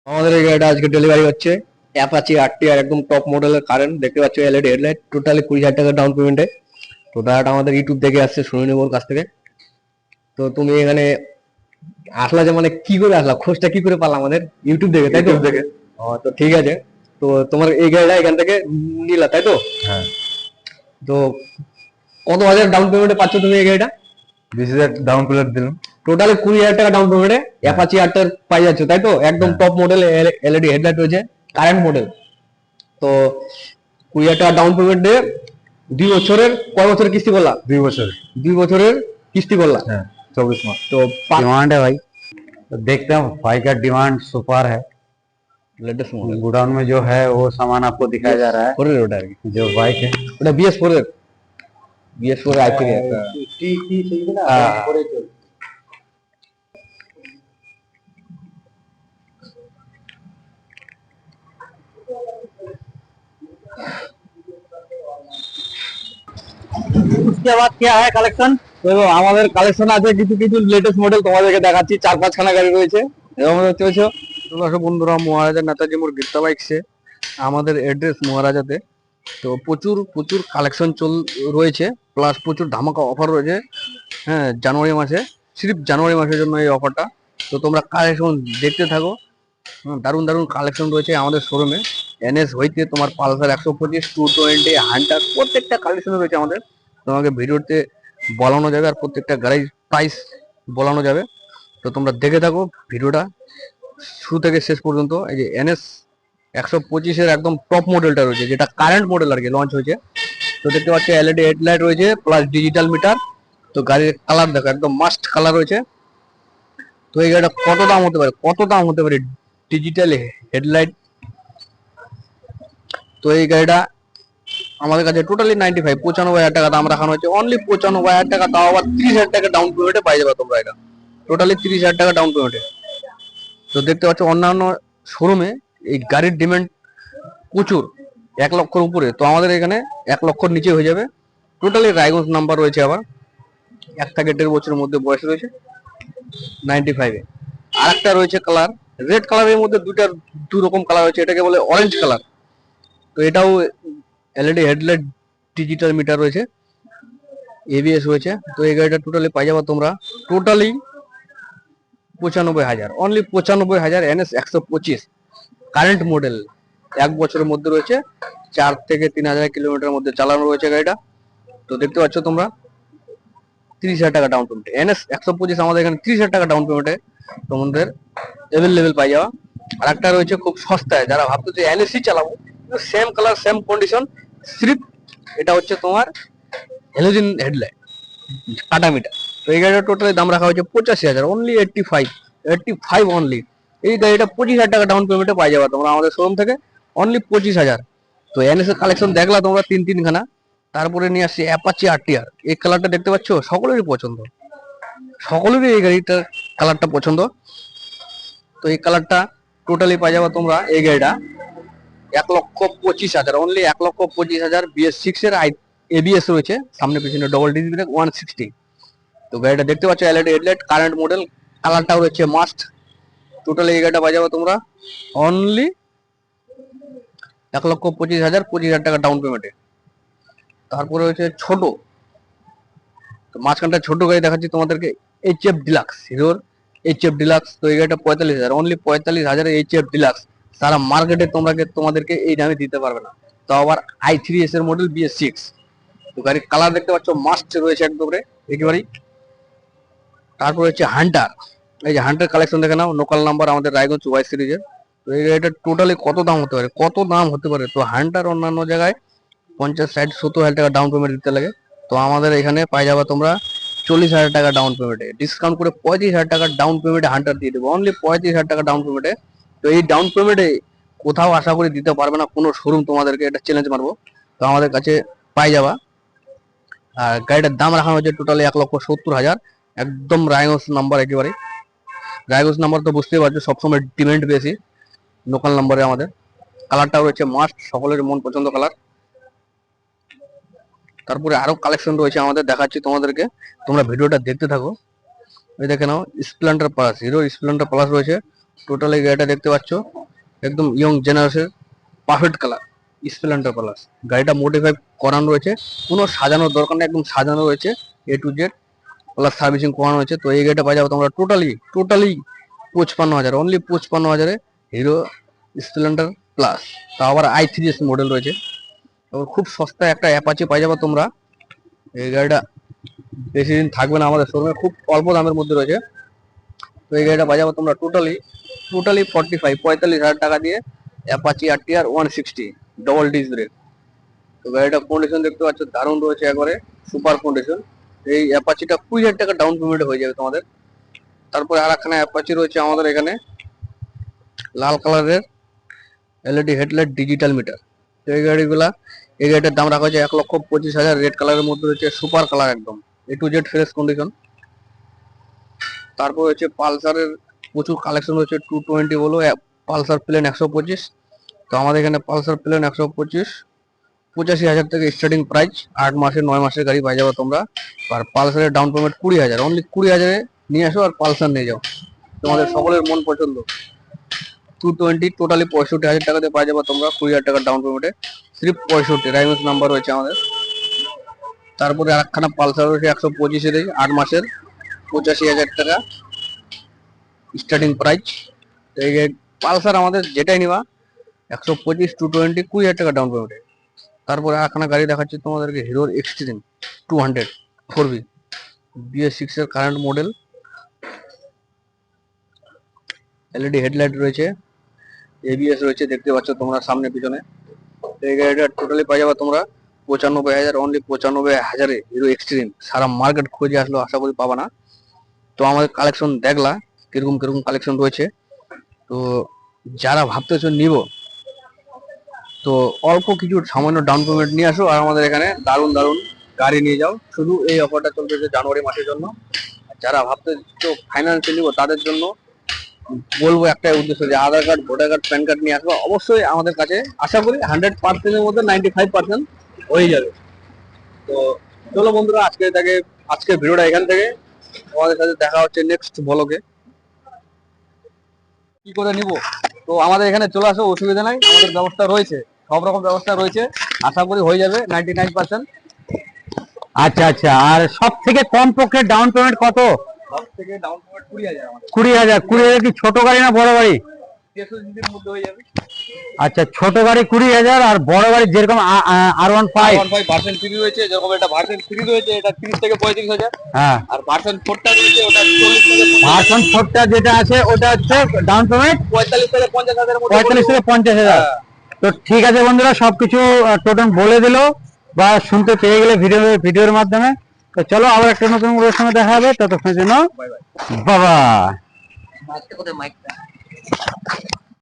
আমাদের এই গাড়িটা আজকে ডেলিভারি হচ্ছে অ্যাপাচি আরটিআর একদম টপ মডেলের কারেন্ট দেখতে পাচ্ছ এলইডি হেডলাইট টোটালি 20,000 টাকা ডাউন পেমেন্টে। তো দাদাটা আমাদের ইউটিউব দেখে আসছে, শুনে নেবো ওর কাছ থেকে। তো তুমি এখানে আসলা যে মানে কি করে আসলা, খোঁজটা কি করে পালা আমাদের ইউটিউব দেখে, তাই তো? ইউটিউব দেখে। তো ঠিক আছে। তো তোমার এই গাড়িটা এখান থেকে নিলা, তাই তো? হ্যাঁ, তো কত হাজার ডাউন পেমেন্টে পাচ্ছ তুমি এই গাড়িটা? 20,000 ডাউন পেমেন্ট দিলাম। টোটালি 20,000 টাকা ডাউন পেমেন্টে অ্যাপাচি আরটিআর পাই যাচ্ছ, তাই তো? একদম হ্যাঁ। টপ মডেল এলইডি হেডলাইট রয়েছে, কারেন্ট মডেল। তো 20,000 টাকা ডাউন পেমেন্টে 2 বছরের, কয় বছরের কিস্তি করলা? 2 বছর। 2 বছরের কিস্তি করলা। হ্যাঁ, 24 माह। তো डिमांड है भाई, तो देखते हैं भाई का डिमांड सुपर है। लेटेस्ट मॉडल गोडाउन में जो है वो सामान आपको दिखाया जा रहा है, ফোরের ওটা আর কি, जो बाइक है। ওটা বিএস4 এর, বিএস4 এর আইপি এর। হ্যাঁ। उसके बाद क्या है कलेक्शन? তো আমাদের কালেকশন আছে কিছু কিছু লেটেস্ট মডেল, তোমাদেরকে দেখাচ্ছি। 4-5 খানা গাড়ি রয়েছে এবং চলছে। চলে আসো বন্ধুরা মহারাজা নেতাজি মোড় গীতা বাইকসে, আমাদের অ্যাড্রেস মহারাজাতে। তো প্রচুর প্রচুর কালেকশন রয়েছে, প্লাস প্রচুর ধামাকা অফার রয়েছে। হ্যাঁ, জানুয়ারি মাসে, সির্ফ জানুয়ারি মাসের জন্য এই অফারটা। তো তোমরা কালেকশন দেখতে থাকো। দারুণ দারুণ কালেকশন রয়েছে আমাদের শোরুমে। এনএস হইতে তোমার পালসার 125, 220, হান্টার, প্রত্যেকটা কালেকশন রয়েছে আমাদের। তোমাকে ভিডিওতে বলানো যাবে আর প্রত্যেকটা গাড়ির প্রাইস বলানো যাবে। তো তোমরা দেখে থাকো ভিডিওটা শুরু থেকে শেষ পর্যন্ত। এই যে এনএস 125-এর একদম টপ মডেলটা রয়েছে, যেটা কারেন্ট মডেল আর কি, লঞ্চ হয়েছে। তো দেখতে পাচ্ছ এলইডি হেডলাইট রয়েছে প্লাস ডিজিটাল মিটার। তো গাড়ির কালার দেখো, একদম মাস্ট কালার রয়েছে। তো এই গাড়িটা কত দাম হতে পারে, কত দাম হতে পারে ডিজিটাল হেডলাইট? তো এই গাড়িটা আমাদের কাছে টোটালি 95,000 টাকা দাম রাখানো হয়েছে, অনলি 95,000 টাকা, তাও আবার 30,000 টাকা ডাউন পেমেন্টে পাই যাবে তোমরা এটা, টোটালি 30,000 টাকা ডাউন পেমেন্টে। তো দেখতে পাচ্ছ অন্যান্য শোরুমে এই গাড়ির ডিমান্ড প্রচুর, 1 লক্ষর উপরে। তো আমাদের এখানে 1 লক্ষর নিচে হয়ে যাবে। টোটালি রায়গঞ্জ নাম্বার রয়েছে, আবার 1 থেকে 1.5 বছরের মধ্যে বয়স রয়েছে 95-এ। আর একটা রয়েছে কালার, রেড কালারের মধ্যে দু রকম কালার রয়েছে, এটাকে বলে অরেঞ্জ কালার। তো এটাও এলইডি হেডলাইট, ডিজিটাল মিটার রয়েছে, এবিএস রয়েছে। তো এই গাড়িটা টোটালি পাই যাবে তোমরা totally 95,000, only 95,000। NS 125 current model, 1 বছরের মধ্যে রয়েছে, 4 থেকে 3,000 কিলোমিটার মধ্যে চালানো রয়েছে গাড়িটা। তো দেখতে পাচ্ছ তোমরা 30,000 টাকা ডাউন পেমেন্ট, এনএস 125 আমাদের এখানে 30,000 টাকা ডাউন পেমেন্টে তোমাদের এভেলেবেল পাই যাওয়া। আর একটা রয়েছে খুব সস্তায়, যারা ভাবতো যে এনএসই চালাবো, same colour same condition, slip, এটা হচ্ছে তোমার হ্যালোজেন হেডলাইট, কাটা মিটার। তো এই গাড়িটা টোটালি দাম রাখা হয়েছে 85,000, অনলি 85 অনলি। এই গাড়িটা 25,000 টাকা ডাউন পেমেন্টে পাই যাবে তোমরা আমাদের শোরুম থেকে, অনলি 25,000। তো এনএস এর কালেকশন দেখলা তোমরা 3-3 খানা। তারপরে নিয়ে আসছি অ্যাপাচি আরটিআর, এই কালারটা দেখতে পাচ্ছ, সকলেরই পছন্দ, সকলেরই এই গাড়িটার কালারটা পছন্দ। তো এই কালারটা টোটালি পাই যাবে তোমরা এই গাড়িটা 1,25,000, অনলি 1,25,000। BS6 এর এবিএস রয়েছে, সামনে পিছনে ডবল ডিজি ব্রেক, 160। তো গাড়িটা দেখতে পাচ্ছ এলইডি হেডলাইট, কারেন্ট মডেল, কালারটাও রয়েছে মাস্ট। টোটালি এই গাড়িটা বাজাবো তোমরা অনলি 1,25,000, 25,000 টাকা ডাউন পেমেন্টে। তারপরে হচ্ছে ছোট, তো মাঝখানটা ছোট গাড়ি দেখাচ্ছি তোমাদেরকে, এইচএফ ডিলাক্স, হিরোর এইচএফ ডিলাক্স। তো এই গাড়িটা 45,000, অনলি 45,000 এইচএফ ডিলাক্স। সারা মার্কেটে তোমাদেরকে এই দামে দিতে পারবে না। তো আবার i3s এর মডেল, BS6। তো গাড়ির কালার দেখতে পাচ্ছ মাস্ট রয়েছে একদমরে একেবারেই। তারপর হচ্ছে হান্টার, এই যে হান্টার কালেকশন দেখে নাও, লোকাল নাম্বার, আমাদের রায়গঞ্জ ওয়াই সিরিজের। তো এই গাড়িটা টোটালি কত দাম হতে পারে, কত দাম হতে পারে? তো হান্টার অন্যান্য জায়গায় 50, 60, 70,000 টাকা ডাউন পেমেন্ট দিতে লাগে। তো আমাদের এখানে পাই যাবে তোমরা 40,000 টাকা ডাউন পেমেন্টে, ডিসকাউন্ট করে 35,000 টাকা ডাউন পেমেন্টে হান্টার দিয়ে দেবো, অনলি 35,000 টাকা ডাউন পেমেন্টে। তো এই ডাউন পেমেন্টে কোথাও আশা করি দিতে পারবে না কোনো শোরুম, তোমাদেরকে এটা চ্যালেঞ্জ মারবো। তো আমাদের কাছে পাই যাবা। আর গাড়িটার দাম রাখা হয়েছে টোটালি 1,70,000, একদম রায়গঞ্জ নাম্বার একেবারে। রায়গঞ্জ নাম্বার তো বুঝতেই পারছো, সবসময় ডিমান্ড বেশি লোকাল নাম্বারে আমাদের। কালারটাও রয়েছে মাস্ট, সকলের মন পছন্দ কালার। তারপরে আরো কালেকশন রয়েছে আমাদের, দেখাচ্ছি তোমাদেরকে, তোমরা ভিডিওটা দেখতে থাকো। এই দেখে নাও splendor plus, Hero splendor plus রয়েছে। টোটালি গাড়িটা দেখতে পাচ্ছ একদম young generation perfect colour splendor plus. গাড়িটা মডিফাই করানো রয়েছে, কোনো সাজানোর দরকার নেই, একদম সাজানো রয়েছে A to Z, plus servicing করানো হয়েছে। তো এই গাড়িটা পাই যাবো তোমরা টোটালি 55,000, অনলি 55,000-এ হিরো স্প্লেন্ডার প্লাস। তা আবার i3s মডেল রয়েছে। তারপর খুব সস্তায় একটা অ্যাপাচি পাই যাবে তোমরা। এই গাড়িটা বেশি দিন থাকবে না আমাদের শোরুমে, খুব অল্প দামের মধ্যে রয়েছে। তো এই গাড়িটা পাই যাবে তোমরা টোটালি 45,000 টাকা দিয়ে Apache RTR 160 double disc brake. তো গাড়িটা কন্ডিশন দেখতে পাচ্ছ দারুণ রয়েছে, একবারে সুপার কন্ডিশন। এই অ্যাপাচিটা 20,000 টাকা ডাউন পেমেন্ট হয়ে যাবে তোমাদের। তারপরে আর একখানা অ্যাপাচি রয়েছে আমাদের এখানে, লাল কালারের এলইডি হেডলাইট ডিজিটাল মিটার। তো এই গাড়িটার দাম রাখা হয়েছে 1,25,000, রেড কালারের মধ্যে রয়েছে, সুপার কালার একদম এ টু জেড ফ্রেশ কন্ডিশন। তারপর হচ্ছে পালসারের প্রচুর কালেকশন রয়েছে, 220 বলো, পালসার প্লেন 125। তো আমাদের এখানে পালসার প্লেন 125 85,000 থেকে স্টার্টিং প্রাইস। 8 মাসের 9 মাসের গাড়ি পাই যাবে তোমরা। আর পালসারের ডাউন পেমেন্ট 20,000, অনলি 20,000-এ নিয়ে আসো আর পালসার নিয়ে যাও, তোমাদের সকলের মন পছন্দ। 220 টোটালি 65,000 টাকাতে পাই যাবে তোমরা 20,000 টাকা ডাউন পেমেন্টে, সির্ফ 65 রাইমস নাম্বার রয়েছে আমাদের। তারপরে আর একখানা পালসার রয়েছে 125-এর, 8 মাসের 85,000 টাকা স্টার্টিং প্রাইস। তো এই পালসার আমাদের যেটাই নিবা 125, 220, 20,000 টাকা ডাউন পেমেন্টে। তারপরে একখানা গাড়ি দেখাচ্ছি তোমাদেরকে, হিরোর এক্সট্রিম 200 4V BS6 এর কারেন্ট মডেল। এলইডি হেডলাইট রয়েছে, ABS রয়েছে, দেখতে পাচ্ছ তোমরা সামনে পিছনে। এই গাড়িটা টোটালি পাই যাবে তোমরা 95,000, অনলি 95,000-এ হিরো এক্সট্রিম। সারা মার্কেট খুঁজে আসলো, আশা করি পাবা না। তো আমাদের কালেকশন দেখলা কিরকম কিরকম কালেকশন রয়েছে। তো যারা ভাবতেছো নিব, তো অল্প কিছু সামান্য ডাউন পেমেন্ট নিয়ে আসো আর আমাদের এখানে দারুণ দারুণ গাড়ি নিয়ে যাও। শুধু এই অফারটা চলতেছে জানুয়ারি মাসের জন্য। যারা ভাবতেছো ফাইন্যান্সে নিব, তাদের জন্য বলবো একটাই উদ্দেশ্য, যে Aadhaar card, voter card, PAN card নিয়ে আসবো অবশ্যই আমাদের কাছে। আশা করি 100%-এর মধ্যে 95% হয়ে যাবে। তো চলো বন্ধুরা, আজকের ভিডিওটা এখান থেকে, তোমাদের সাথে দেখা হচ্ছে নেক্সট ব্লগে। কি করে নিব, তো আমাদের এখানে চলে আসো, অসুবিধা নাই, আমাদের ব্যবস্থা রয়েছে, সব রকম ব্যবস্থা রয়েছে, আশা করি হয়ে যাবে 99%। আচ্ছা আচ্ছা, আর সব থেকে কম পক্ষে ডাউন পেমেন্ট কত? সব থেকে ডাউন পেমেন্ট 20,000 আমাদের। 20,000? 20,000 কি ছোট গাড়ি না বড় গাড়ি? 63 দিনের মধ্যে হয়ে যাবে। আচ্ছা, ছোট গাড়ি 20,000, আর বড় গাড়ি যেরকম R15 ভার্সন 3 রয়েছে, যেরকম এটা ভার্সন 3 রয়েছে, এটা 30 থেকে 35,000। হ্যাঁ, আর ভার্সন 4টা রয়েছে, ওটা 40 থেকে 50,000। ভার্সন 4টা যেটা আছে ওটা হচ্ছে ডাউন পেমেন্ট 45 থেকে 50,000 এর মধ্যে। 45 থেকে 50,000। তো ঠিক আছে বন্ধুরা, সবকিছু টোটাল বলে দিলো বা শুনতে পেয়ে গেলে ভিডিওর মাধ্যমে। তো চলো আবার একটা নতুন ভিডিওর সঙ্গে দেখা হবে, ততক্ষণের জন্য বাই বাই। বাবা। আজকে কোথায় মাইকটা?